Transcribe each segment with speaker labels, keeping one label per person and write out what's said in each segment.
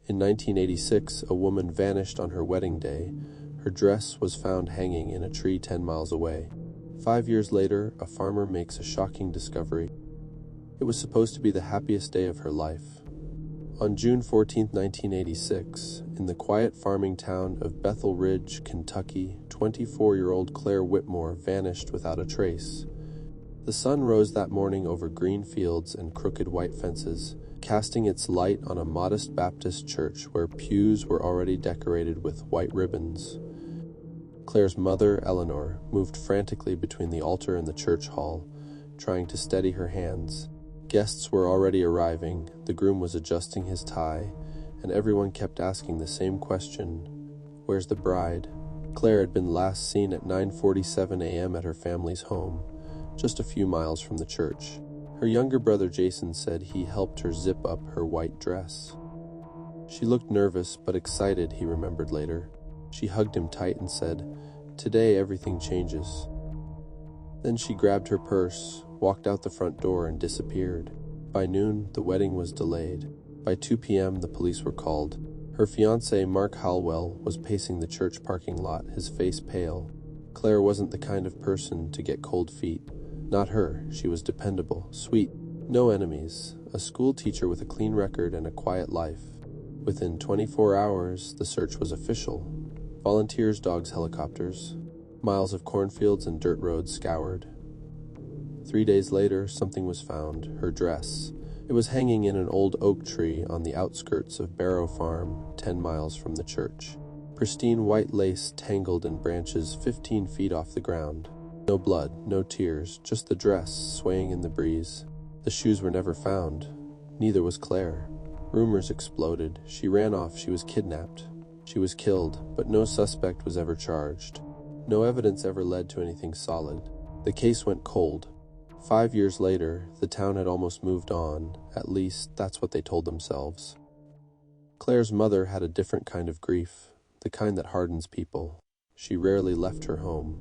Speaker 1: In 1986, a woman vanished on her wedding day. Her dress was found hanging in a tree 10 miles away. 5 years later, a farmer makes a shocking discovery. It was supposed to be the happiest day of her life. On June 14, 1986, in the quiet farming town of Bethel Ridge, Kentucky, 24-year-old Claire Whitmore vanished without a trace. The sun rose that morning over green fields and crooked white fences, casting its light on a modest Baptist church where pews were already decorated with white ribbons. Claire's mother, Eleanor, moved frantically between the altar and the church hall, trying to steady her hands. Guests were already arriving, the groom was adjusting his tie, and everyone kept asking the same question: "Where's the bride?" Claire had been last seen at 9:47 a.m. at her family's home, just a few miles from the church. Her younger brother Jason said he helped her zip up her white dress. She looked nervous but excited, he remembered later. She hugged him tight and said, "Today everything changes." Then she grabbed her purse, walked out the front door, and disappeared. By noon, the wedding was delayed. By 2 p.m., the police were called. Her fiancé, Mark Halwell, was pacing the church parking lot, his face pale. Claire wasn't the kind of person to get cold feet. Not her. She was dependable, sweet, no enemies, a school teacher with a clean record and a quiet life. Within 24 hours, the search was official. Volunteers, dogs, helicopters. Miles of cornfields and dirt roads scoured. 3 days later, something was found, her dress. It was hanging in an old oak tree on the outskirts of Barrow Farm, 10 miles from the church. Pristine white lace tangled in branches 15 feet off the ground. No blood, no tears, just the dress swaying in the breeze. The shoes were never found. Neither was Claire. Rumors exploded. She ran off. She was kidnapped. She was killed, but no suspect was ever charged. No evidence ever led to anything solid. The case went cold. 5 years later, the town had almost moved on. At least, that's what they told themselves. Claire's mother had a different kind of grief, the kind that hardens people. She rarely left her home.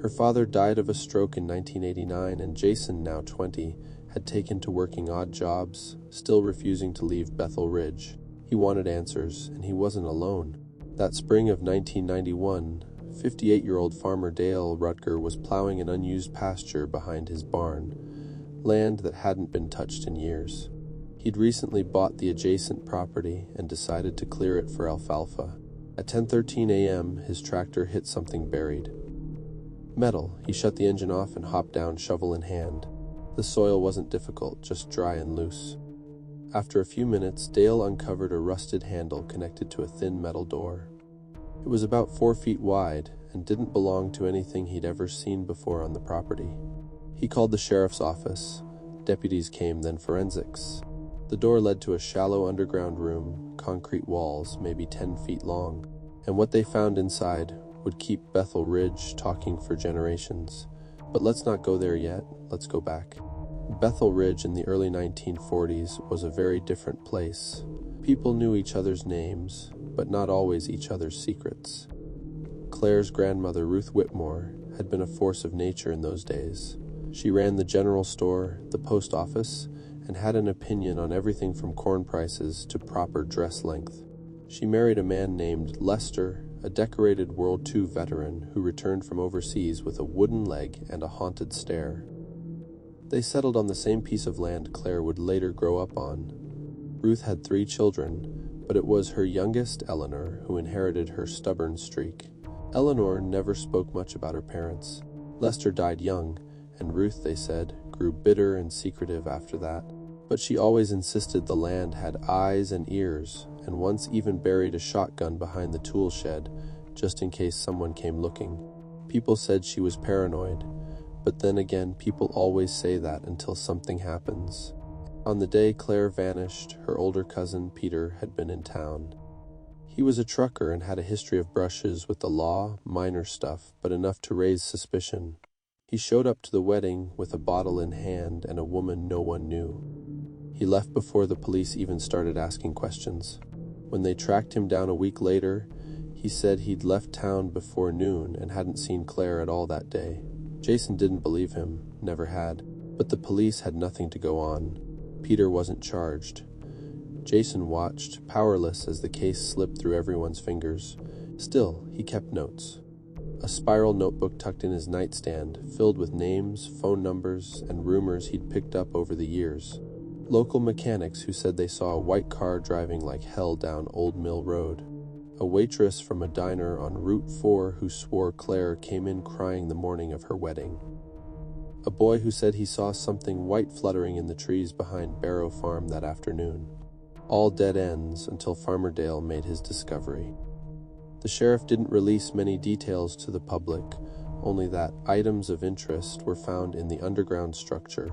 Speaker 1: Her father died of a stroke in 1989, and Jason, now 20, had taken to working odd jobs, still refusing to leave Bethel Ridge. He wanted answers, and he wasn't alone. That spring of 1991, 58-year-old farmer Dale Rutger was plowing an unused pasture behind his barn, land that hadn't been touched in years. He'd recently bought the adjacent property and decided to clear it for alfalfa. At 10:13 a.m., his tractor hit something buried. Metal. He shut the engine off and hopped down, shovel in hand. The soil wasn't difficult, just dry and loose. After a few minutes, Dale uncovered a rusted handle connected to a thin metal door. It was about 4 feet wide and didn't belong to anything he'd ever seen before on the property. He called the sheriff's office. Deputies came, then forensics. The door led to a shallow underground room, concrete walls, maybe 10 feet long, and what they found inside would keep Bethel Ridge talking for generations. But let's not go there yet, let's go back. Bethel Ridge in the early 1940s was a very different place. People knew each other's names, but not always each other's secrets. Claire's grandmother, Ruth Whitmore, had been a force of nature in those days. She ran the general store, the post office, and had an opinion on everything from corn prices to proper dress length. She married a man named Lester, a decorated World II veteran who returned from overseas with a wooden leg and a haunted stare. They settled on the same piece of land Claire would later grow up on. Ruth had 3 children, but it was her youngest, Eleanor, who inherited her stubborn streak. Eleanor never spoke much about her parents. Lester died young, and Ruth, they said, grew bitter and secretive after that. But she always insisted the land had eyes and ears, and once even buried a shotgun behind the tool shed, just in case someone came looking. People said she was paranoid, but then again, people always say that until something happens. On the day Claire vanished, her older cousin, Peter, had been in town. He was a trucker and had a history of brushes with the law, minor stuff, but enough to raise suspicion. He showed up to the wedding with a bottle in hand and a woman no one knew. He left before the police even started asking questions. When they tracked him down a week later, he said he'd left town before noon and hadn't seen Claire at all that day. Jason didn't believe him, never had, but the police had nothing to go on. Peter wasn't charged. Jason watched, powerless as the case slipped through everyone's fingers. Still, he kept notes. A spiral notebook tucked in his nightstand, filled with names, phone numbers, and rumors he'd picked up over the years. Local mechanics who said they saw a white car driving like hell down Old Mill Road. A waitress from a diner on Route 4 who swore Claire came in crying the morning of her wedding. A boy who said he saw something white fluttering in the trees behind Barrow Farm that afternoon. All dead ends until Farmer Dale made his discovery. The sheriff didn't release many details to the public, only that items of interest were found in the underground structure.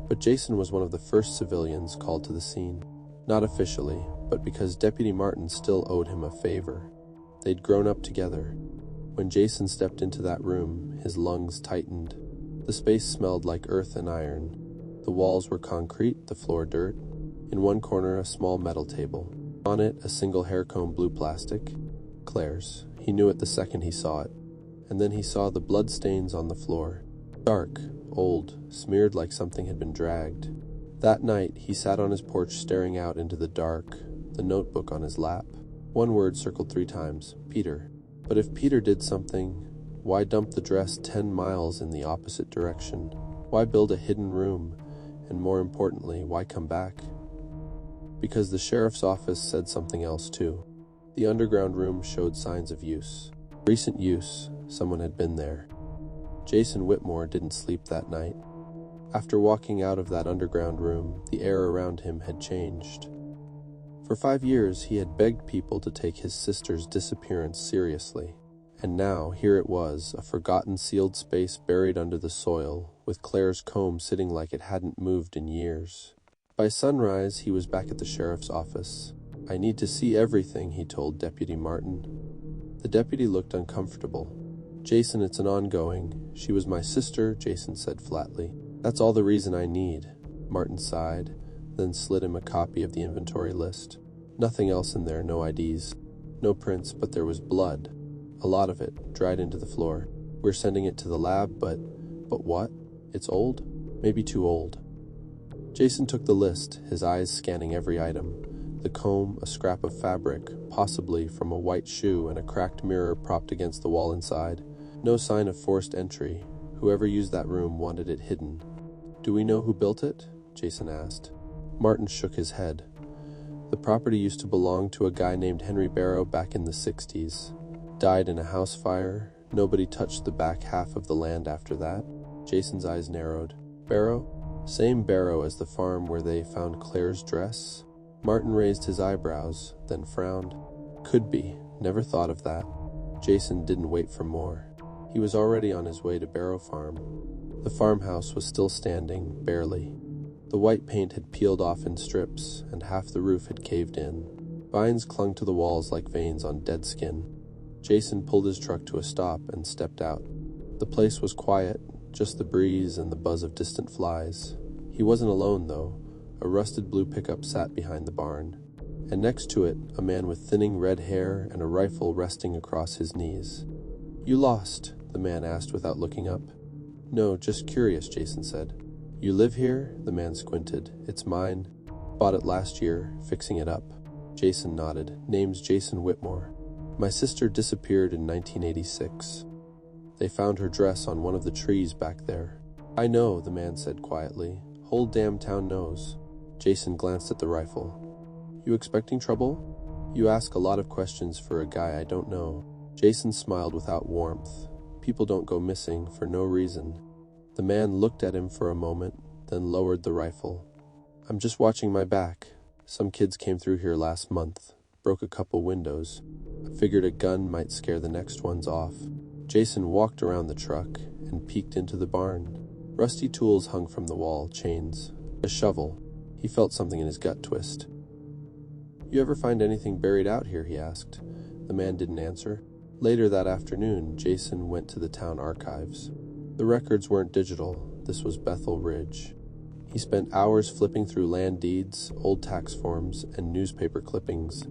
Speaker 1: But Jason was one of the first civilians called to the scene. Not officially, but because Deputy Martin still owed him a favor. They'd grown up together. When Jason stepped into that room, his lungs tightened. The space smelled like earth and iron. The walls were concrete, the floor dirt. In one corner, a small metal table. On it, a single hair-comb blue plastic. Claire's. He knew it the second he saw it. And then he saw the blood stains on the floor. Dark, old, smeared like something had been dragged. That night, he sat on his porch staring out into the dark, the notebook on his lap. One word circled 3 times, Peter. But if Peter did something, why dump the dress 10 miles in the opposite direction? Why build a hidden room? And more importantly, why come back? Because the sheriff's office said something else too. The underground room showed signs of use. Recent use, someone had been there. Jason Whitmore didn't sleep that night. After walking out of that underground room, the air around him had changed. For 5 years, he had begged people to take his sister's disappearance seriously. And now, here it was, a forgotten sealed space buried under the soil, with Claire's comb sitting like it hadn't moved in years. By sunrise, he was back at the sheriff's office. I need to see everything, he told Deputy Martin. The deputy looked uncomfortable. Jason, it's an ongoing. She was my sister, Jason said flatly. That's all the reason I need. Martin sighed, then slid him a copy of the inventory list. Nothing else in there, no IDs. No prints, but there was blood. A lot of it, dried into the floor. We're sending it to the lab, but what? It's old? Maybe too old. Jason took the list, his eyes scanning every item. The comb, a scrap of fabric, possibly from a white shoe, and a cracked mirror propped against the wall inside. No sign of forced entry. Whoever used that room wanted it hidden. Do we know who built it? Jason asked. Martin shook his head. The property used to belong to a guy named Henry Barrow back in the 60s. Died in a house fire. Nobody touched the back half of the land after that. Jason's eyes narrowed. Barrow? Same Barrow as the farm where they found Claire's dress? Martin raised his eyebrows, then frowned. Could be. Never thought of that. Jason didn't wait for more. He was already on his way to Barrow Farm. The farmhouse was still standing, barely. The white paint had peeled off in strips, and half the roof had caved in. Vines clung to the walls like veins on dead skin. Jason pulled his truck to a stop and stepped out. The place was quiet, just the breeze and the buzz of distant flies. He wasn't alone, though. A rusted blue pickup sat behind the barn, and next to it, a man with thinning red hair and a rifle resting across his knees. You lost? The man asked without looking up. No, just curious, Jason said. You live here? The man squinted. It's mine. Bought it last year, fixing it up. Jason nodded. Name's Jason Whitmore. My sister disappeared in 1986. They found her dress on one of the trees back there. I know, the man said quietly. Whole damn town knows. Jason glanced at the rifle. You expecting trouble? You ask a lot of questions for a guy I don't know. Jason smiled without warmth. People don't go missing for no reason. The man looked at him for a moment, then lowered the rifle. I'm just watching my back. Some kids came through here last month, broke a couple windows. I figured a gun might scare the next ones off. Jason walked around the truck and peeked into the barn. Rusty tools hung from the wall, chains. A shovel. He felt something in his gut twist. You ever find anything buried out here? He asked. The man didn't answer. Later that afternoon, Jason went to the town archives. The records weren't digital. This was Bethel Ridge. He spent hours flipping through land deeds, old tax forms, and newspaper clippings.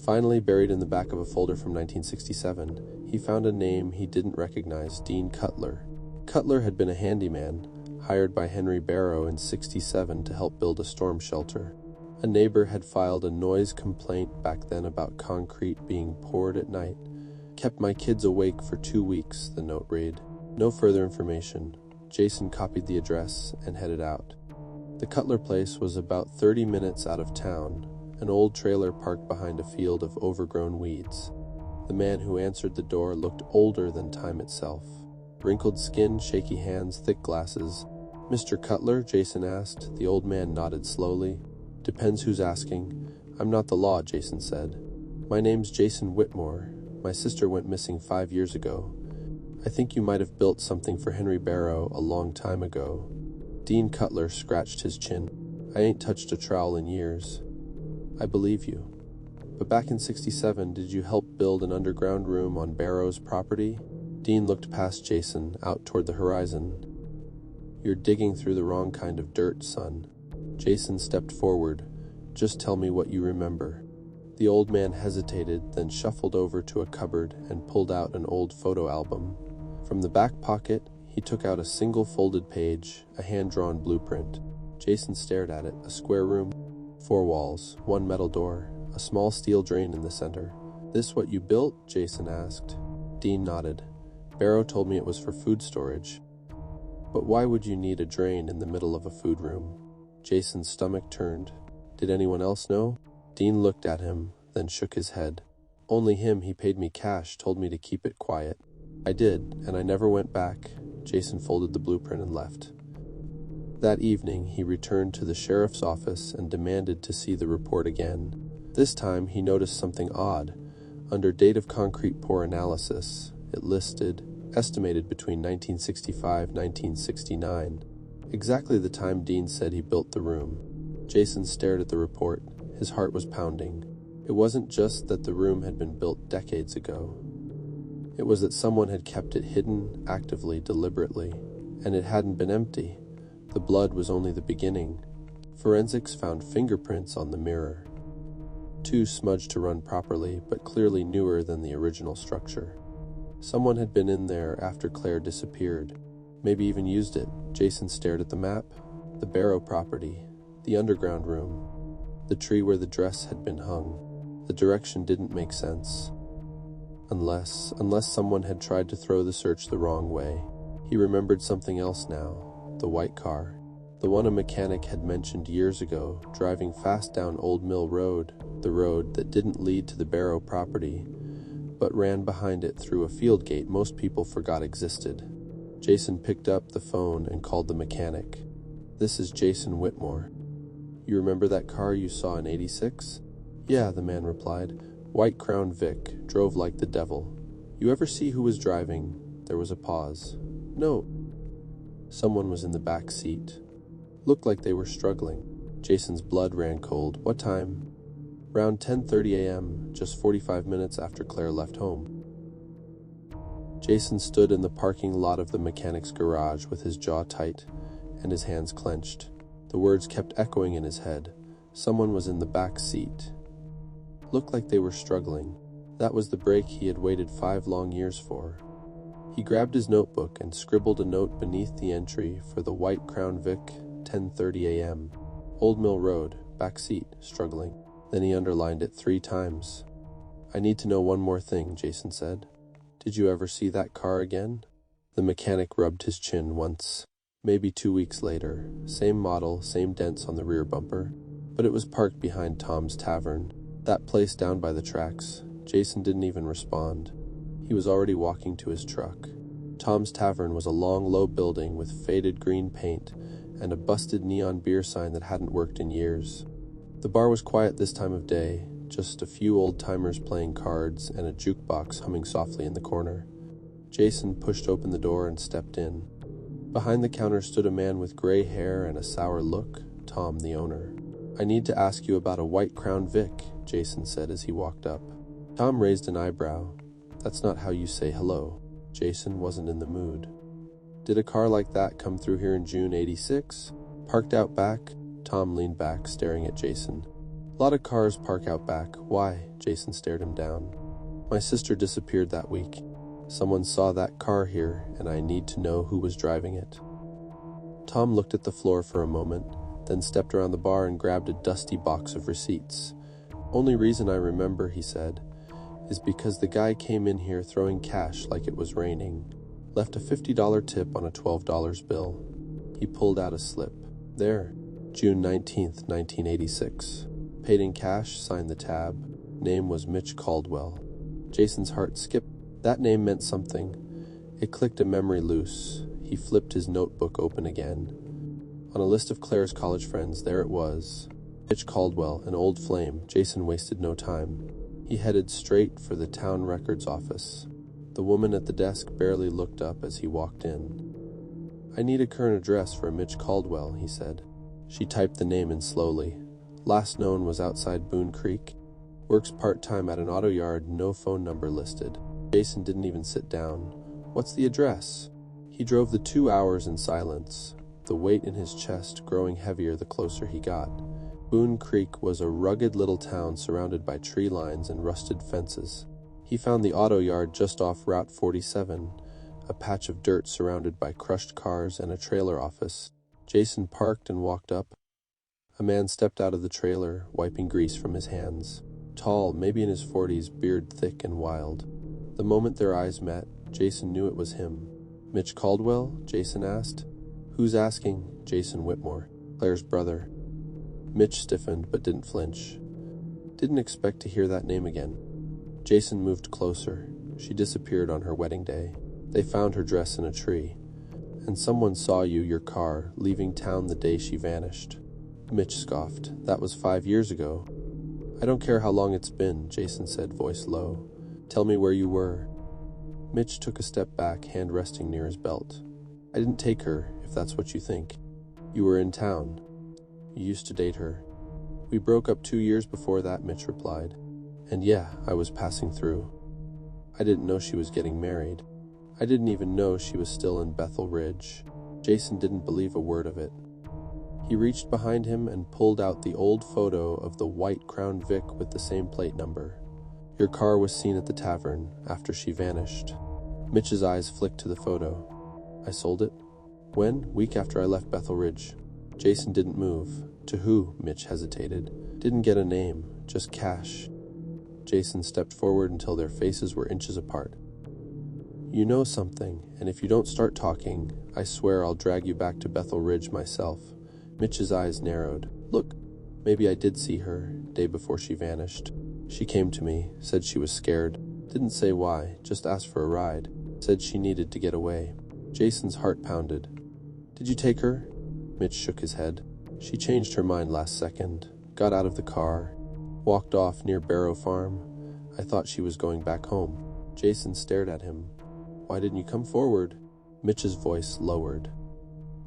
Speaker 1: Finally, buried in the back of a folder from 1967, he found a name he didn't recognize, Dean Cutler. Cutler had been a handyman, hired by Henry Barrow in '67 to help build a storm shelter. A neighbor had filed a noise complaint back then about concrete being poured at night. Kept my kids awake for 2 weeks, the note read. No further information. Jason copied the address and headed out. The Cutler place was about 30 minutes out of town, an old trailer parked behind a field of overgrown weeds. The man who answered the door looked older than time itself. Wrinkled skin, shaky hands, thick glasses. "Mr. Cutler?" Jason asked. The old man nodded slowly. "Depends who's asking. I'm not the law," Jason said. "My name's Jason Whitmore. My sister went missing 5 years ago. I think you might have built something for Henry Barrow a long time ago." Dean Cutler scratched his chin. "I ain't touched a trowel in years." "I believe you. But back in '67, did you help build an underground room on Barrow's property?" Dean looked past Jason, out toward the horizon. "You're digging through the wrong kind of dirt, son." Jason stepped forward. "Just tell me what you remember." The old man hesitated, then shuffled over to a cupboard and pulled out an old photo album. From the back pocket, he took out a single folded page, a hand-drawn blueprint. Jason stared at it. A square room, 4 walls, 1 metal door, a small steel drain in the center. "This what you built?" Jason asked. Dean nodded. "Barrow told me it was for food storage." "But why would you need a drain in the middle of a food room?" Jason's stomach turned. Did anyone else know? Dean looked at him, then shook his head. "Only him. He paid me cash, told me to keep it quiet." "I did, and I never went back." Jason folded the blueprint and left. That evening, he returned to the sheriff's office and demanded to see the report again. This time, he noticed something odd. Under date of concrete pour analysis, it listed, estimated between 1965 and 1969, exactly the time Dean said he built the room. Jason stared at the report. His heart was pounding. It wasn't just that the room had been built decades ago. It was that someone had kept it hidden, actively, deliberately, and it hadn't been empty. The blood was only the beginning. Forensics found fingerprints on the mirror. 2 smudged to run properly, but clearly newer than the original structure. Someone had been in there after Claire disappeared. Maybe even used it. Jason stared at the map. The Barrow property. The underground room. The tree where the dress had been hung. The direction didn't make sense. Unless someone had tried to throw the search the wrong way. He remembered something else now. The white car. The one a mechanic had mentioned years ago, driving fast down Old Mill Road, the road that didn't lead to the Barrow property, but ran behind it through a field gate most people forgot existed. Jason picked up the phone and called the mechanic. "This is Jason Whitmore. You remember that car you saw in '86? "Yeah," the man replied. "White Crown Vic, drove like the devil." "You ever see who was driving?" There was a pause. "No." "Someone was in the back seat. Looked like they were struggling." Jason's blood ran cold. "What time?" "Around 10:30 a.m., just 45 minutes after Claire left home." Jason stood in the parking lot of the mechanic's garage with his jaw tight and his hands clenched. The words kept echoing in his head. Someone was in the back seat. Looked like they were struggling. That was the break he had waited 5 long years for. He grabbed his notebook and scribbled a note beneath the entry for the White Crown Vic, 10:30 a.m. Old Mill Road, back seat, struggling. Then he underlined it 3 times. "I need to know one more thing," Jason said. "Did you ever see that car again?" The mechanic rubbed his chin once. Maybe 2 weeks later. Same model, same dents on the rear bumper. But it was parked behind Tom's Tavern. That place down by the tracks. Jason didn't even respond. He was already walking to his truck. Tom's Tavern was a long, low building with faded green paint and a busted neon beer sign that hadn't worked in years. The bar was quiet this time of day, just a few old-timers playing cards and a jukebox humming softly in the corner. Jason pushed open the door and stepped in. Behind the counter stood a man with gray hair and a sour look, Tom, the owner. "I need to ask you about a White Crown Vic," Jason said as he walked up. Tom raised an eyebrow. "That's not how you say hello." Jason wasn't in the mood. "Did a car like that come through here in June '86? Parked out back?" Tom leaned back, staring at Jason. "A lot of cars park out back. Why?" Jason stared him down. "My sister disappeared that week. Someone saw that car here, and I need to know who was driving it." Tom looked at the floor for a moment, then stepped around the bar and grabbed a dusty box of receipts. "Only reason I remember," he said, "is because the guy came in here throwing cash like it was raining. Left a $50 tip on a $12 bill." He pulled out a slip. "There, June 19th, 1986. Paid in cash, signed the tab. Name was Mitch Caldwell." Jason's heart skipped. That name meant something. It clicked a memory loose. He flipped his notebook open again. On a list of Claire's college friends, there it was. Mitch Caldwell, an old flame. Jason wasted no time. He headed straight for the town records office. The woman at the desk barely looked up as he walked in. "I need a current address for Mitch Caldwell," he said. She typed the name in slowly. Last known was outside Boone Creek. Works part-time at an auto yard, no phone number listed. Jason didn't even sit down. "What's the address?" He drove the 2 hours in silence, the weight in his chest growing heavier the closer he got. Boone Creek was a rugged little town surrounded by tree lines and rusted fences. He found the auto yard just off Route 47, a patch of dirt surrounded by crushed cars and a trailer office. Jason parked and walked up. A man stepped out of the trailer, wiping grease from his hands. Tall, maybe in his 40s, beard thick and wild. The moment their eyes met, Jason knew it was him. "Mitch Caldwell?" Jason asked. "Who's asking?" "Jason Whitmore, Claire's brother." Mitch stiffened but didn't flinch. Didn't expect to hear that name again. Jason moved closer. She disappeared on her wedding day. They found her dress in a tree. "And someone saw your car, leaving town the day she vanished." Mitch scoffed. "That was 5 years ago." "I don't care how long it's been," Jason said, voice low. "Tell me where you were." Mitch took a step back, hand resting near his belt. "I didn't take her, if that's what you think. You were in town. You used to date her." "We broke up 2 years before that," Mitch replied. "And yeah, I was passing through. I didn't know she was getting married. I didn't even know she was still in Bethel Ridge." Jason didn't believe a word of it. He reached behind him and pulled out the old photo of the white Crown Vic with the same plate number. "Your car was seen at the tavern after she vanished." Mitch's eyes flicked to the photo. "I sold it?" "When?" "Week after I left Bethel Ridge." Jason didn't move. "To who?" Mitch hesitated. "Didn't get a name, just cash." Jason stepped forward until their faces were inches apart. "You know something, and if you don't start talking, I swear I'll drag you back to Bethel Ridge myself." Mitch's eyes narrowed. "Look, maybe I did see her, day before she vanished. She came to me, said she was scared. Didn't say why, just asked for a ride. Said she needed to get away." Jason's heart pounded. "Did you take her?" Mitch shook his head. "She changed her mind last second, got out of the car, walked off near Barrow Farm. I thought she was going back home." Jason stared at him. "Why didn't you come forward?" Mitch's voice lowered.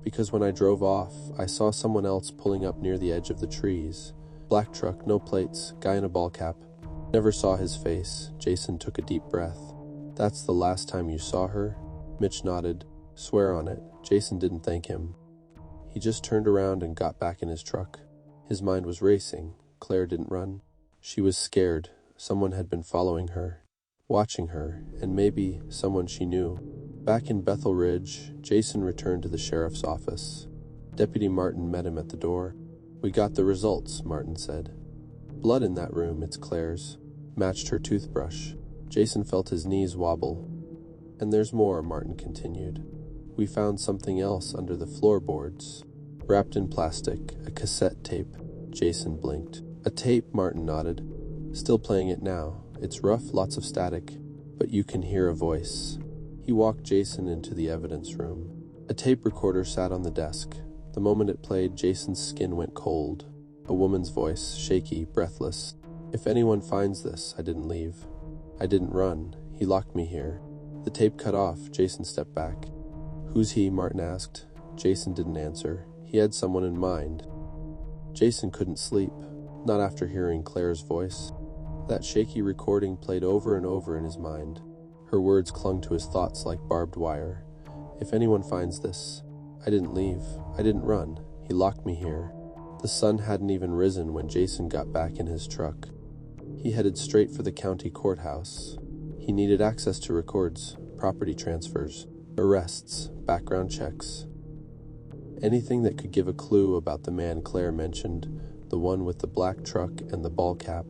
Speaker 1: "Because when I drove off, I saw someone else pulling up near the edge of the trees. Black truck, no plates, guy in a ball cap. Never saw his face." Jason took a deep breath. "That's the last time you saw her?" Mitch nodded. "Swear on it." Jason didn't thank him. He just turned around and got back in his truck. His mind was racing. Claire didn't run. She was scared. Someone had been following her, watching her, and maybe someone she knew. Back in Bethel Ridge, Jason returned to the sheriff's office. Deputy Martin met him at the door. "We got the results," Martin said. "Blood in that room, it's Claire's. Matched her toothbrush." Jason felt his knees wobble. "And there's more," Martin continued. "We found something else under the floorboards. Wrapped in plastic, a cassette tape." Jason blinked. "A tape?" Martin nodded. "Still playing it now. It's rough, lots of static, but you can hear a voice." He walked Jason into the evidence room. A tape recorder sat on the desk. The moment it played, Jason's skin went cold. A woman's voice, shaky, breathless. "If anyone finds this, I didn't leave. I didn't run. He locked me here." The tape cut off. Jason stepped back. "Who's he?" Martin asked. Jason didn't answer. He had someone in mind. Jason couldn't sleep, not after hearing Claire's voice. That shaky recording played over and over in his mind. Her words clung to his thoughts like barbed wire. "If anyone finds this, I didn't leave. I didn't run. He locked me here." The sun hadn't even risen when Jason got back in his truck. He headed straight for the county courthouse. He needed access to records, property transfers, arrests, background checks. Anything that could give a clue about the man Claire mentioned, the one with the black truck and the ball cap.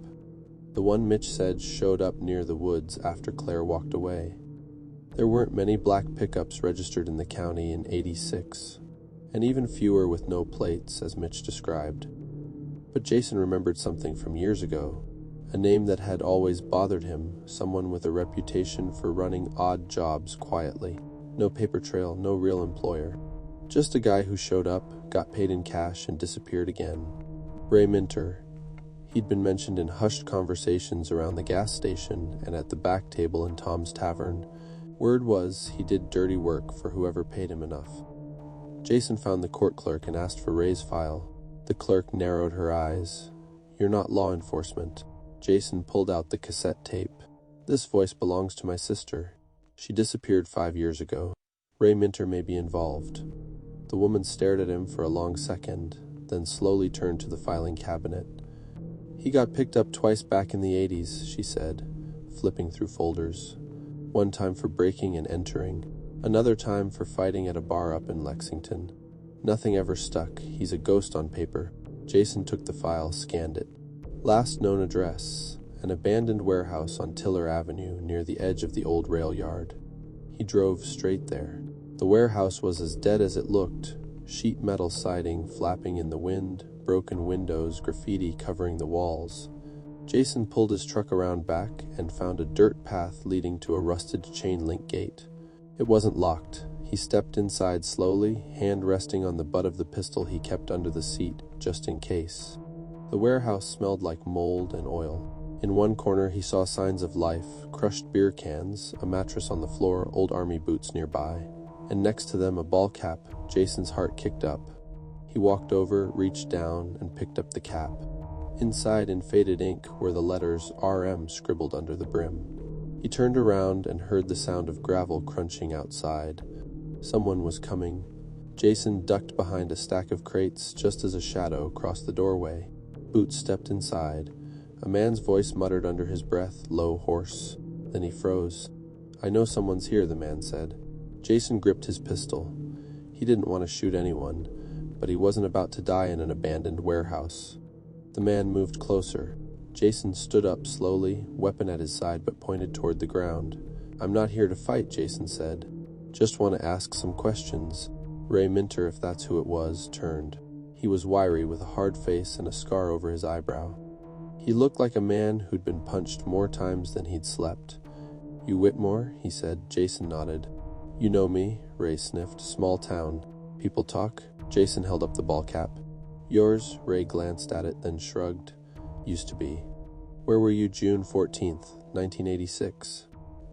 Speaker 1: The one Mitch said showed up near the woods after Claire walked away. There weren't many black pickups registered in the county in '86, and even fewer with no plates, as Mitch described. But Jason remembered something from years ago, a name that had always bothered him, someone with a reputation for running odd jobs quietly. No paper trail, no real employer. Just a guy who showed up, got paid in cash, and disappeared again. Ray Minter. He'd been mentioned in hushed conversations around the gas station and at the back table in Tom's Tavern. Word was he did dirty work for whoever paid him enough. Jason found the court clerk and asked for Ray's file. The clerk narrowed her eyes. "You're not law enforcement." Jason pulled out the cassette tape. "This voice belongs to my sister. She disappeared 5 years ago. Ray Minter may be involved." The woman stared at him for a long second, then slowly turned to the filing cabinet. "He got picked up twice back in the '80s, she said, flipping through folders. One time for breaking and entering, another time for fighting at a bar up in Lexington. Nothing ever stuck. He's a ghost on paper." Jason took the file, scanned it. Last known address, an abandoned warehouse on Tiller Avenue near the edge of the old rail yard. He drove straight there. The warehouse was as dead as it looked, sheet metal siding flapping in the wind, broken windows, graffiti covering the walls. Jason pulled his truck around back and found a dirt path leading to a rusted chain-link gate. It wasn't locked. He stepped inside slowly, hand resting on the butt of the pistol he kept under the seat, just in case. The warehouse smelled like mold and oil. In one corner he saw signs of life, crushed beer cans, a mattress on the floor, old army boots nearby, and next to them a ball cap. Jason's heart kicked up. He walked over, reached down, and picked up the cap. Inside, in faded ink, were the letters RM scribbled under the brim. He turned around and heard the sound of gravel crunching outside. Someone was coming. Jason ducked behind a stack of crates just as a shadow crossed the doorway. Boots stepped inside. A man's voice muttered under his breath, low, hoarse. Then he froze. "I know someone's here," the man said. Jason gripped his pistol. He didn't want to shoot anyone, but he wasn't about to die in an abandoned warehouse. The man moved closer. Jason stood up slowly, weapon at his side but pointed toward the ground. "I'm not here to fight," Jason said. "Just want to ask some questions." Ray Minter, if that's who it was, turned. He was wiry with a hard face and a scar over his eyebrow. He looked like a man who'd been punched more times than he'd slept. "You Whitmore?" he said. Jason nodded. "You know me," Ray sniffed. "Small town. People talk." Jason held up the ball cap. "Yours?" Ray glanced at it, then shrugged. "Used to be." "Where were you June 14th, 1986?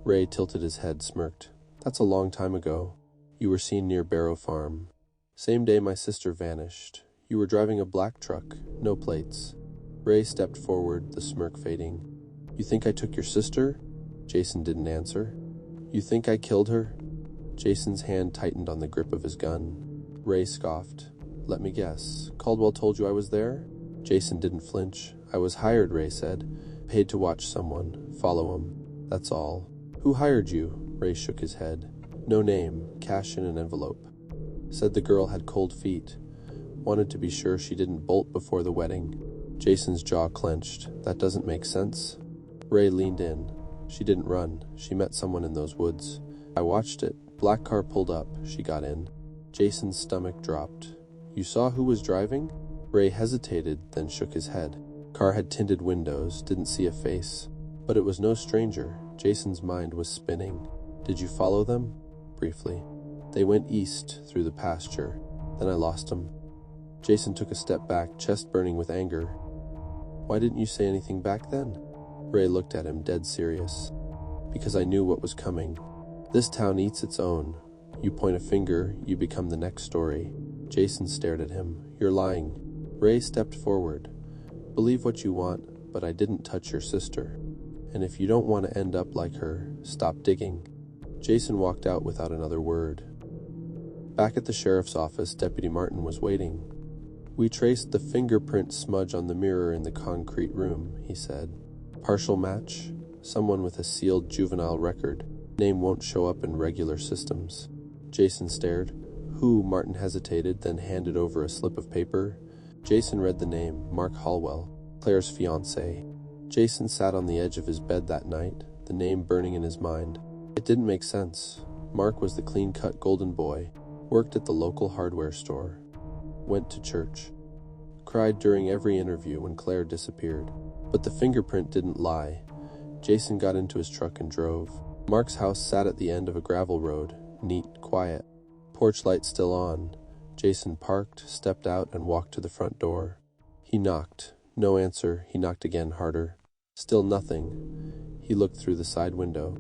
Speaker 1: Ray tilted his head, smirked. "That's a long time ago. You were seen near Barrow Farm. Same day my sister vanished. You were driving a black truck, no plates." Ray stepped forward, the smirk fading. "You think I took your sister?" Jason didn't answer. "You think I killed her?" Jason's hand tightened on the grip of his gun. Ray scoffed. "Let me guess. Caldwell told you I was there?" Jason didn't flinch. "I was hired," Ray said. "Paid to watch someone, follow him. That's all." "Who hired you?" Ray shook his head. "No name, cash in an envelope. Said the girl had cold feet. Wanted to be sure she didn't bolt before the wedding." Jason's jaw clenched. "That doesn't make sense." Ray leaned in. "She didn't run. She met someone in those woods. I watched it. Black car pulled up. She got in." Jason's stomach dropped. "You saw who was driving?" Ray hesitated, then shook his head. Car had tinted windows, didn't see a face. But it was no stranger. Jason's mind was spinning. "Did you follow them?" Briefly. "They went east, through the pasture. Then I lost them." Jason took a step back, chest burning with anger. "Why didn't you say anything back then?" Ray looked at him, dead serious. "Because I knew what was coming. This town eats its own. You point a finger, you become the next story." Jason stared at him. "You're lying." Ray stepped forward. "Believe what you want, but I didn't touch your sister. And if you don't want to end up like her, stop digging." Jason walked out without another word. Back at the sheriff's office, Deputy Martin was waiting. "We traced the fingerprint smudge on the mirror in the concrete room," he said. "Partial match? Someone with a sealed juvenile record. Name won't show up in regular systems." Jason stared. Who? Martin hesitated, then handed over a slip of paper. Jason read the name, Mark Hallwell, Claire's fiancé. Jason sat on the edge of his bed that night, the name burning in his mind. It didn't make sense. Mark was the clean-cut golden boy, worked at the local hardware store, went to church, cried during every interview when Claire disappeared. But the fingerprint didn't lie. Jason got into his truck and drove. Mark's house sat at the end of a gravel road, neat, quiet. Porch light still on. Jason parked, stepped out, and walked to the front door. He knocked. No answer. He knocked again, harder. Still nothing. He looked through the side window.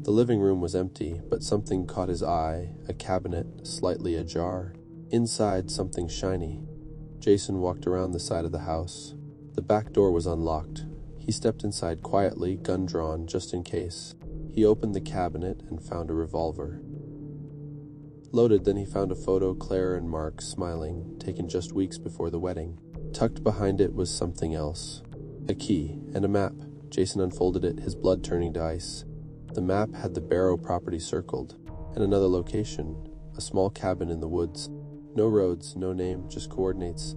Speaker 1: The living room was empty, but something caught his eye, a cabinet, slightly ajar. Inside, something shiny. Jason walked around the side of the house. The back door was unlocked. He stepped inside quietly, gun drawn, just in case. He opened the cabinet and found a revolver. Loaded, then he found a photo, Claire and Mark smiling, taken just weeks before the wedding. Tucked behind it was something else. A key and a map. Jason unfolded it, his blood turning to ice. The map had the Barrow property circled, and another location, a small cabin in the woods. No roads, no name, just coordinates.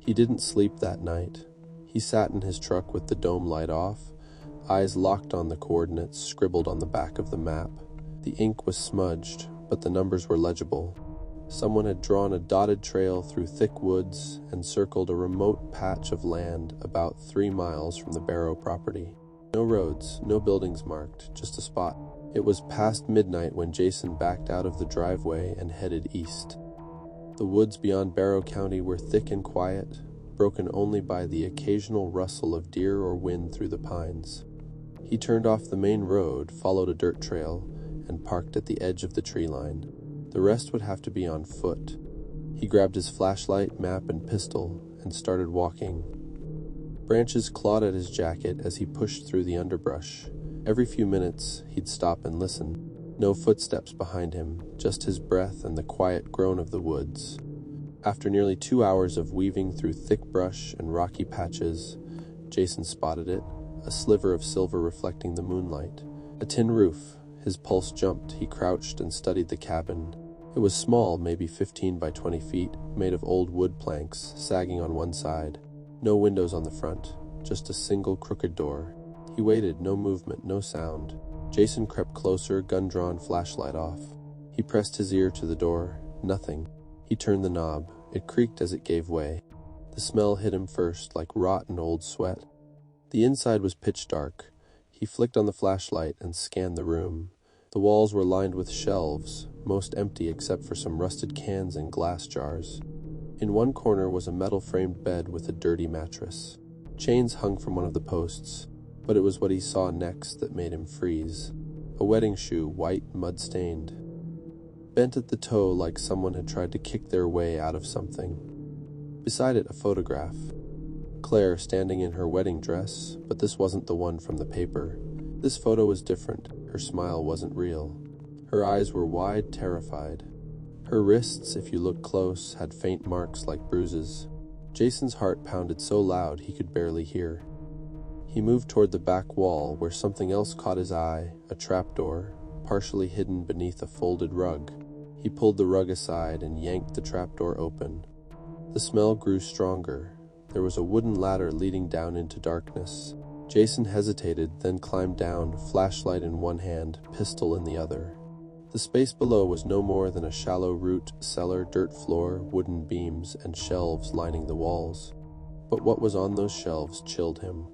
Speaker 1: He didn't sleep that night. He sat in his truck with the dome light off, eyes locked on the coordinates scribbled on the back of the map. The ink was smudged, but the numbers were legible. Someone had drawn a dotted trail through thick woods and circled a remote patch of land about 3 miles from the Barrow property. No roads, no buildings marked, just a spot. It was past midnight when Jason backed out of the driveway and headed east. The woods beyond Barrow County were thick and quiet, broken only by the occasional rustle of deer or wind through the pines. He turned off the main road, followed a dirt trail, and parked at the edge of the tree line. The rest would have to be on foot. He grabbed his flashlight, map, and pistol and started walking. Branches clawed at his jacket as he pushed through the underbrush. Every few minutes, he'd stop and listen. No footsteps behind him, just his breath and the quiet groan of the woods. After nearly 2 hours of weaving through thick brush and rocky patches, Jason spotted it, a sliver of silver reflecting the moonlight. A tin roof. His pulse jumped. He crouched and studied the cabin. It was small, maybe 15 by 20 feet, made of old wood planks, sagging on one side. No windows on the front, just a single crooked door. He waited, no movement, no sound. Jason crept closer, gun drawn, flashlight off. He pressed his ear to the door. Nothing. He turned the knob. It creaked as it gave way. The smell hit him first, like rotten old sweat. The inside was pitch dark. He flicked on the flashlight and scanned the room. The walls were lined with shelves, most empty except for some rusted cans and glass jars. In one corner was a metal-framed bed with a dirty mattress. Chains hung from one of the posts, but it was what he saw next that made him freeze. A wedding shoe, white, mud-stained. Bent at the toe like someone had tried to kick their way out of something. Beside it, a photograph. Claire standing in her wedding dress, but this wasn't the one from the paper. This photo was different. Her smile wasn't real. Her eyes were wide, terrified. Her wrists, if you looked close, had faint marks like bruises. Jason's heart pounded so loud he could barely hear. He moved toward the back wall where something else caught his eye, a trapdoor, partially hidden beneath a folded rug. He pulled the rug aside and yanked the trapdoor open. The smell grew stronger. There was a wooden ladder leading down into darkness. Jason hesitated, then climbed down, flashlight in one hand, pistol in the other. The space below was no more than a shallow root, cellar, dirt floor, wooden beams, and shelves lining the walls. But what was on those shelves chilled him.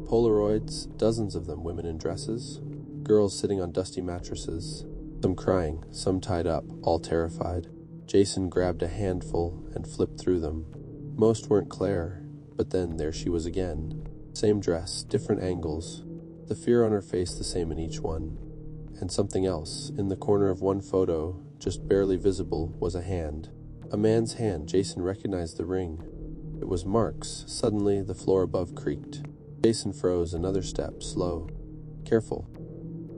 Speaker 1: Polaroids, dozens of them, women in dresses, girls sitting on dusty mattresses, some crying, some tied up, all terrified. Jason grabbed a handful and flipped through them. Most weren't Claire, but then there she was again. Same dress, different angles, the fear on her face the same in each one. And something else. In the corner of one photo, just barely visible, was a hand. A man's hand. Jason recognized the ring. It was Mark's. Suddenly, the floor above creaked. Jason froze, another step, slow. Careful.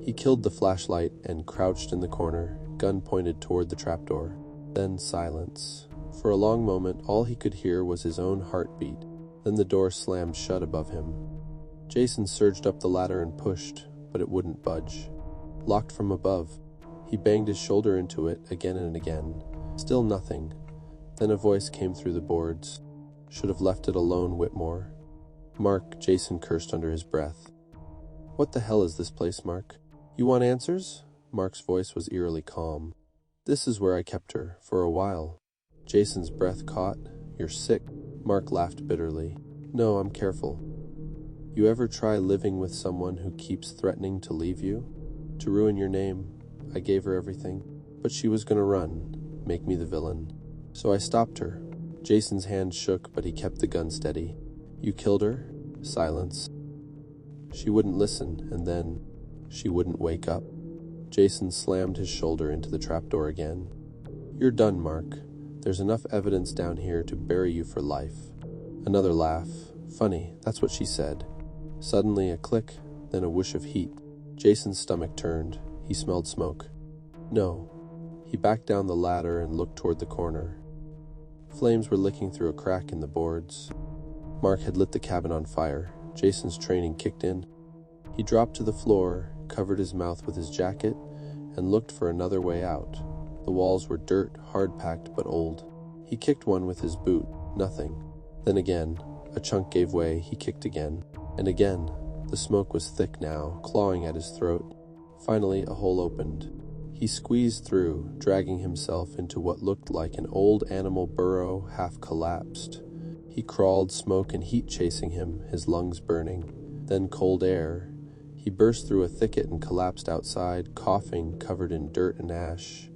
Speaker 1: He killed the flashlight and crouched in the corner, gun pointed toward the trapdoor. Then silence. For a long moment, all he could hear was his own heartbeat. Then the door slammed shut above him. Jason surged up the ladder and pushed, but it wouldn't budge. Locked from above, he banged his shoulder into it again and again. Still nothing. Then a voice came through the boards. "Should have left it alone, Whitmore." "Mark," Jason cursed under his breath. "What the hell is this place, Mark? You want answers?" Mark's voice was eerily calm. "This is where I kept her, for a while." Jason's breath caught. "You're sick." Mark laughed bitterly. "No, I'm careful." "You ever try living with someone who keeps threatening to leave you? To ruin your name? I gave her everything. But she was gonna run, make me the villain. So I stopped her." Jason's hand shook, but he kept the gun steady. "You killed her?" Silence. "She wouldn't listen, and then she wouldn't wake up." Jason slammed his shoulder into the trapdoor again. "You're done, Mark. There's enough evidence down here to bury you for life." Another laugh. "Funny, that's what she said." Suddenly a click, then a whoosh of heat. Jason's stomach turned. He smelled smoke. "No." He backed down the ladder and looked toward the corner. Flames were licking through a crack in the boards. Mark had lit the cabin on fire. Jason's training kicked in. He dropped to the floor, covered his mouth with his jacket, and looked for another way out. The walls were dirt, hard-packed but old. He kicked one with his boot. Nothing. Then again, a chunk gave way. He kicked again. And again. The smoke was thick now, clawing at his throat. Finally, a hole opened. He squeezed through, dragging himself into what looked like an old animal burrow, half collapsed. He crawled, smoke and heat chasing him, his lungs burning. Then cold air. He burst through a thicket and collapsed outside, coughing, covered in dirt and ash.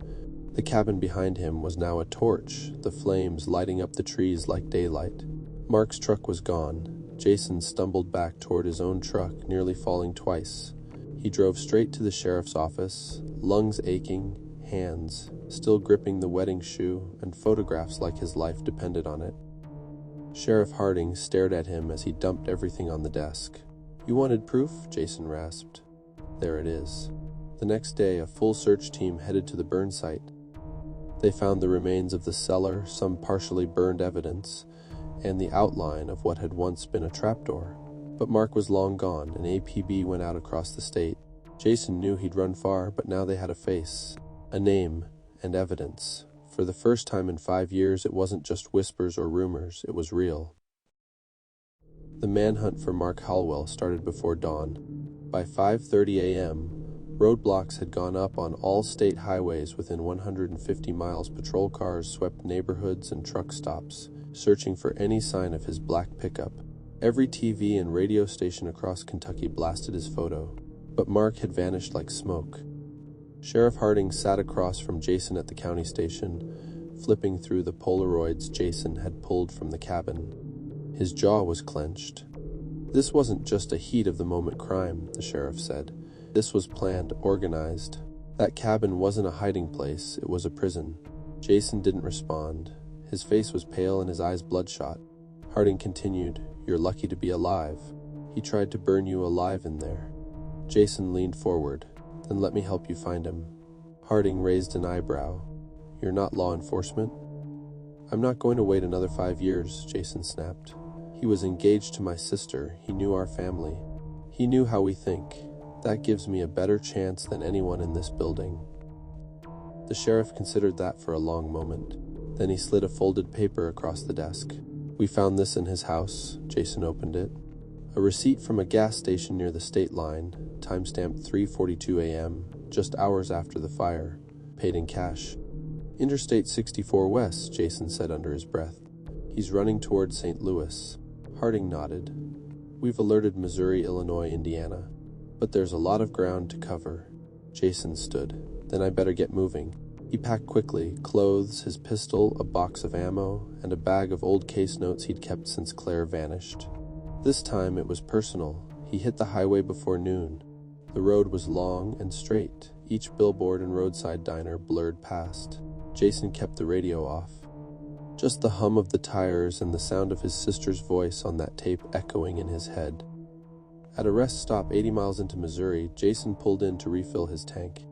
Speaker 1: The cabin behind him was now a torch, the flames lighting up the trees like daylight. Mark's truck was gone. Jason stumbled back toward his own truck, nearly falling twice. He drove straight to the sheriff's office, lungs aching, hands still gripping the wedding shoe, and photographs like his life depended on it. Sheriff Harding stared at him as he dumped everything on the desk. "You wanted proof?" Jason rasped. "There it is." The next day, a full search team headed to the burn site. They found the remains of the cellar, some partially burned evidence, and the outline of what had once been a trapdoor. But Mark was long gone, and APB went out across the state. Jason knew he'd run far, but now they had a face, a name, and evidence. For the first time in 5 years, it wasn't just whispers or rumors, it was real. The manhunt for Mark Hallwell started before dawn. By 5:30 a.m., roadblocks had gone up on all state highways within 150 miles. Patrol cars swept neighborhoods and truck stops, searching for any sign of his black pickup. Every TV and radio station across Kentucky blasted his photo, but Mark had vanished like smoke. Sheriff Harding sat across from Jason at the county station, flipping through the Polaroids Jason had pulled from the cabin. His jaw was clenched. "This wasn't just a heat-of-the-moment crime," the sheriff said. "This was planned, organized. That cabin wasn't a hiding place, it was a prison." Jason didn't respond. His face was pale and his eyes bloodshot. Harding continued, "You're lucky to be alive. He tried to burn you alive in there." Jason leaned forward. "Then let me help you find him." Harding raised an eyebrow. "You're not law enforcement?" "I'm not going to wait another 5 years," Jason snapped. "He was engaged to my sister. He knew our family. He knew how we think. That gives me a better chance than anyone in this building." The sheriff considered that for a long moment. Then he slid a folded paper across the desk. "We found this in his house." Jason opened it. A receipt from a gas station near the state line, timestamped 3:42 a.m., just hours after the fire, paid in cash. "Interstate 64 West," Jason said under his breath. "He's running toward St. Louis." Harding nodded. "We've alerted Missouri, Illinois, Indiana, but there's a lot of ground to cover." Jason stood. "Then I better get moving." He packed quickly, clothes, his pistol, a box of ammo, and a bag of old case notes he'd kept since Claire vanished. This time it was personal. He hit the highway before noon. The road was long and straight. Each billboard and roadside diner blurred past. Jason kept the radio off. Just the hum of the tires and the sound of his sister's voice on that tape echoing in his head. At a rest stop 80 miles into Missouri, Jason pulled in to refill his tank.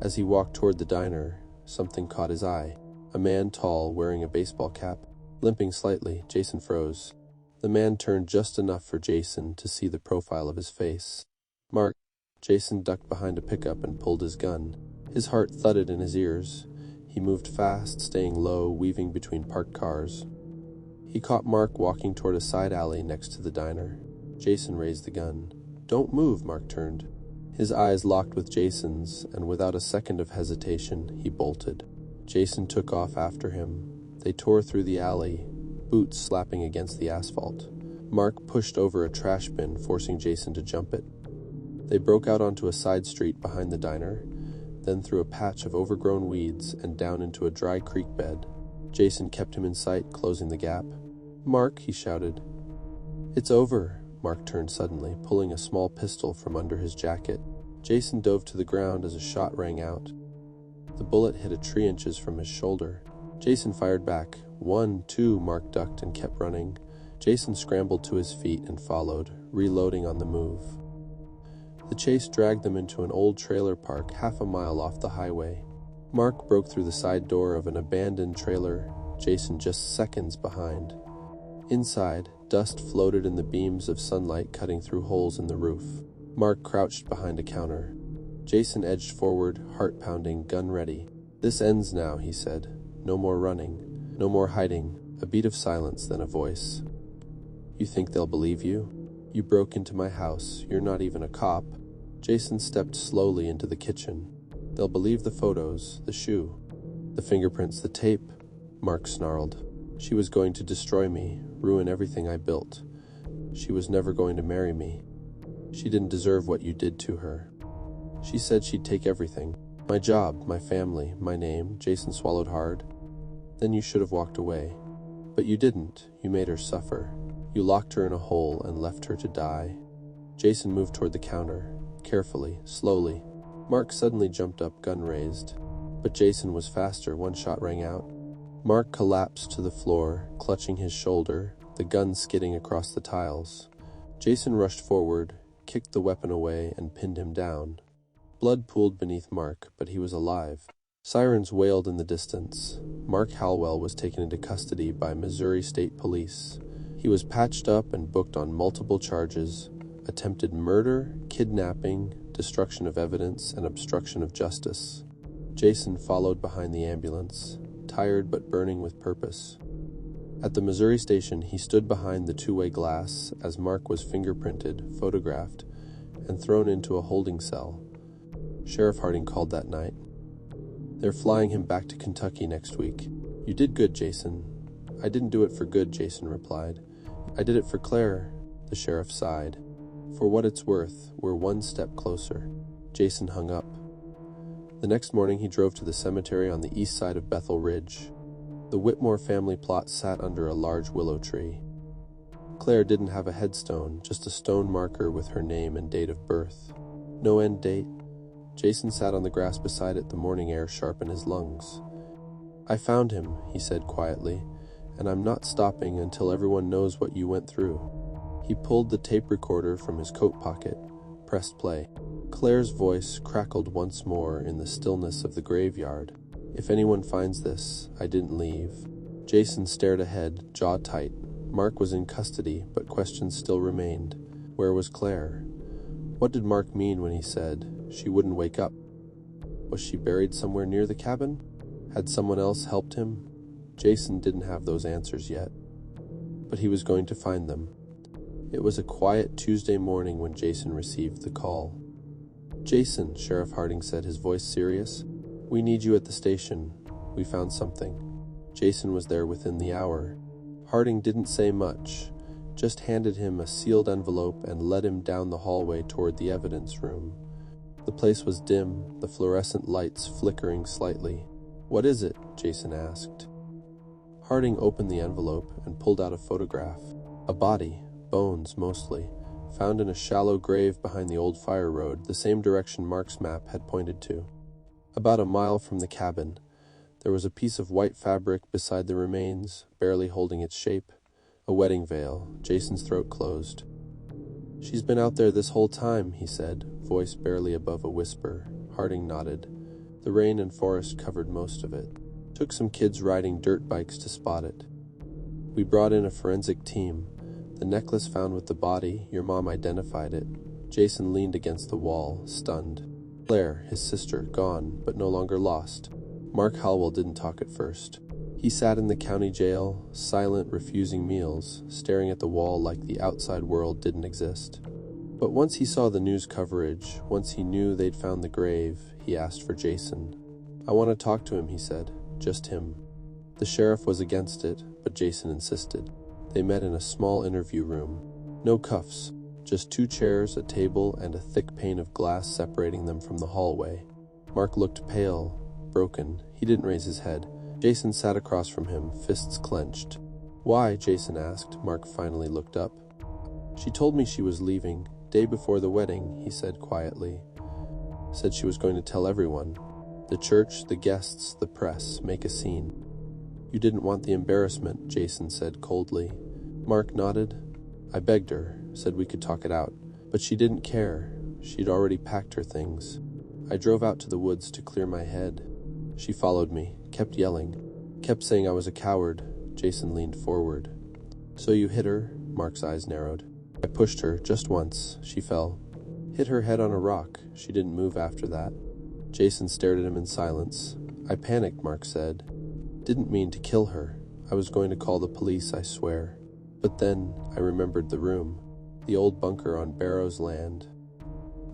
Speaker 1: As he walked toward the diner, something caught his eye. A man tall, wearing a baseball cap. Limping slightly, Jason froze. The man turned just enough for Jason to see the profile of his face. "Mark." Jason ducked behind a pickup and pulled his gun. His heart thudded in his ears. He moved fast, staying low, weaving between parked cars. He caught Mark walking toward a side alley next to the diner. Jason raised the gun. "Don't move," Mark turned. His eyes locked with Jason's, and without a second of hesitation, he bolted. Jason took off after him. They tore through the alley, boots slapping against the asphalt. Mark pushed over a trash bin, forcing Jason to jump it. They broke out onto a side street behind the diner, then through a patch of overgrown weeds and down into a dry creek bed. Jason kept him in sight, closing the gap. "Mark," he shouted. "It's over." Mark turned suddenly, pulling a small pistol from under his jacket. Jason dove to the ground as a shot rang out. The bullet hit a tree inches from his shoulder. Jason fired back. 1, 2, Mark ducked and kept running. Jason scrambled to his feet and followed, reloading on the move. The chase dragged them into an old trailer park half a mile off the highway. Mark broke through the side door of an abandoned trailer, Jason just seconds behind. Inside, dust floated in the beams of sunlight cutting through holes in the roof. Mark crouched behind a counter. Jason edged forward, heart pounding, gun ready. "This ends now," he said. "No more running. No more hiding." A beat of silence, then a voice. "You think they'll believe you? You broke into my house. You're not even a cop." Jason stepped slowly into the kitchen. "They'll believe the photos, the shoe, the fingerprints, the tape," Mark snarled. "She was going to destroy me, ruin everything I built. She was never going to marry me. She didn't deserve what you did to her. She said she'd take everything. My job, my family, my name." Jason swallowed hard. "Then you should have walked away. But you didn't. You made her suffer. You locked her in a hole and left her to die." Jason moved toward the counter, carefully, slowly. Mark suddenly jumped up, gun raised. But Jason was faster. One shot rang out. Mark collapsed to the floor, clutching his shoulder, the gun skidding across the tiles. Jason rushed forward, kicked the weapon away, and pinned him down. Blood pooled beneath Mark, but he was alive. Sirens wailed in the distance. Mark Halwell was taken into custody by Missouri State Police. He was patched up and booked on multiple charges: attempted murder, kidnapping, destruction of evidence, and obstruction of justice. Jason followed behind the ambulance, tired but burning with purpose. At the Missouri station, he stood behind the two-way glass as Mark was fingerprinted, photographed, and thrown into a holding cell. Sheriff Harding called that night. "They're flying him back to Kentucky next week." "You did good, Jason." "I didn't do it for good," Jason replied. "I did it for Claire," the sheriff sighed. "For what it's worth, we're one step closer." Jason hung up. The next morning, he drove to the cemetery on the east side of Bethel Ridge. The Whitmore family plot sat under a large willow tree. Claire didn't have a headstone, just a stone marker with her name and date of birth. No end date. Jason sat on the grass beside it, the morning air sharp in his lungs. "I found him," he said quietly, "and I'm not stopping until everyone knows what you went through." He pulled the tape recorder from his coat pocket, pressed play. Claire's voice crackled once more in the stillness of the graveyard. "If anyone finds this, I didn't leave." Jason stared ahead, jaw tight. Mark was in custody, but questions still remained. Where was Claire? What did Mark mean when he said she wouldn't wake up? Was she buried somewhere near the cabin? Had someone else helped him? Jason didn't have those answers yet, but he was going to find them. It was a quiet Tuesday morning when Jason received the call. "Jason," Sheriff Harding said, his voice serious, "we need you at the station. We found something." Jason was there within the hour. Harding didn't say much, just handed him a sealed envelope and led him down the hallway toward the evidence room. The place was dim, the fluorescent lights flickering slightly. "What is it?" Jason asked. Harding opened the envelope and pulled out a photograph. A body, bones mostly, found in a shallow grave behind the old fire road, the same direction Mark's map had pointed to. About a mile from the cabin, there was a piece of white fabric beside the remains, barely holding its shape. A wedding veil. Jason's throat closed. "She's been out there this whole time," he said, voice barely above a whisper. Harding nodded. The rain and forest covered most of it. "Took some kids riding dirt bikes to spot it. We brought in a forensic team. The necklace found with the body, your mom identified it." Jason leaned against the wall, stunned. Claire, his sister, gone, but no longer lost. Mark Hallwell didn't talk at first. He sat in the county jail, silent, refusing meals, staring at the wall like the outside world didn't exist. But once he saw the news coverage, once he knew they'd found the grave, he asked for Jason. "I want to talk to him," he said. "Just him." The sheriff was against it, but Jason insisted. They met in a small interview room. No cuffs, just 2 chairs, a table, and a thick pane of glass separating them from the hallway. Mark looked pale, broken. He didn't raise his head. Jason sat across from him, fists clenched. "Why?" Jason asked. Mark finally looked up. "She told me she was leaving. Day before the wedding," he said quietly. "Said she was going to tell everyone. The church, the guests, the press, make a scene." "You didn't want the embarrassment," Jason said coldly. Mark nodded. "I begged her, said we could talk it out. But she didn't care. She'd already packed her things. I drove out to the woods to clear my head. She followed me, kept yelling, kept saying I was a coward." Jason leaned forward. "So you hit her?" Mark's eyes narrowed. "I pushed her, just once. She fell. Hit her head on a rock. She didn't move after that." Jason stared at him in silence. "I panicked," Mark said. "Didn't mean to kill her. I was going to call the police, I swear. But then I remembered the room, the old bunker on Barrow's land.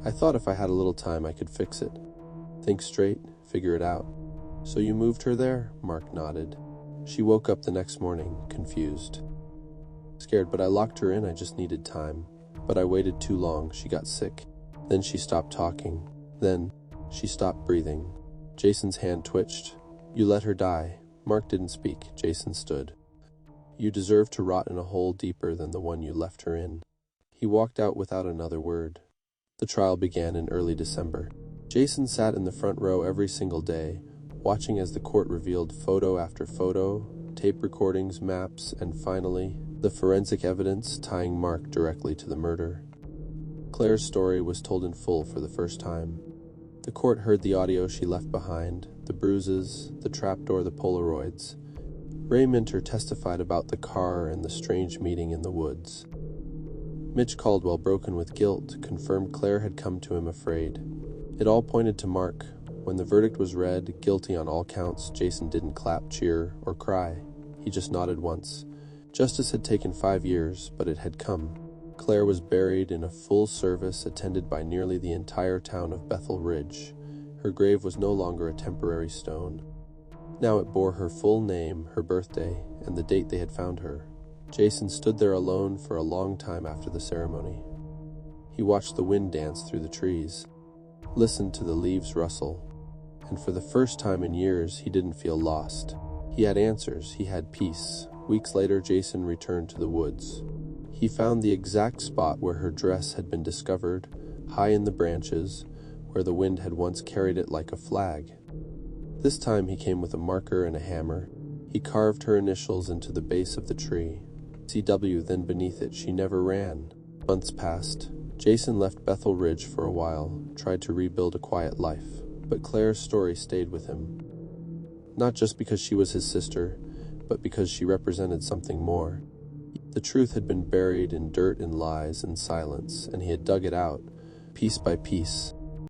Speaker 1: I thought if I had a little time I could fix it. Think straight, figure it out." "So you moved her there?" Mark nodded. "She woke up the next morning, confused. Scared, but I locked her in. I just needed time. But I waited too long. She got sick. Then she stopped talking. Then she stopped breathing." Jason's hand twitched. "You let her die." Mark didn't speak. Jason stood. "You deserve to rot in a hole deeper than the one you left her in." He walked out without another word. The trial began in early December. Jason sat in the front row every single day, watching as the court revealed photo after photo, tape recordings, maps, and finally, the forensic evidence tying Mark directly to the murder. Claire's story was told in full for the first time. The court heard the audio she left behind, the bruises, the trapdoor, the Polaroids. Ray Minter testified about the car and the strange meeting in the woods. Mitch Caldwell, broken with guilt, confirmed Claire had come to him afraid. It all pointed to Mark. When the verdict was read, guilty on all counts, Jason didn't clap, cheer, or cry. He just nodded once. Justice had taken 5 years, but it had come. Claire was buried in a full service attended by nearly the entire town of Bethel Ridge. Her grave was no longer a temporary stone. Now it bore her full name, her birthday, and the date they had found her. Jason stood there alone for a long time after the ceremony. He watched the wind dance through the trees, listened to the leaves rustle, and for the first time in years, he didn't feel lost. He had answers, he had peace. Weeks later, Jason returned to the woods. He found the exact spot where her dress had been discovered, high in the branches, where the wind had once carried it like a flag. This time he came with a marker and a hammer. He carved her initials into the base of the tree. CW, then beneath it, she never ran. Months passed. Jason left Bethel Ridge for a while, tried to rebuild a quiet life. But Claire's story stayed with him. Not just because she was his sister, but because she represented something more. The truth had been buried in dirt and lies and silence, and he had dug it out, piece by piece.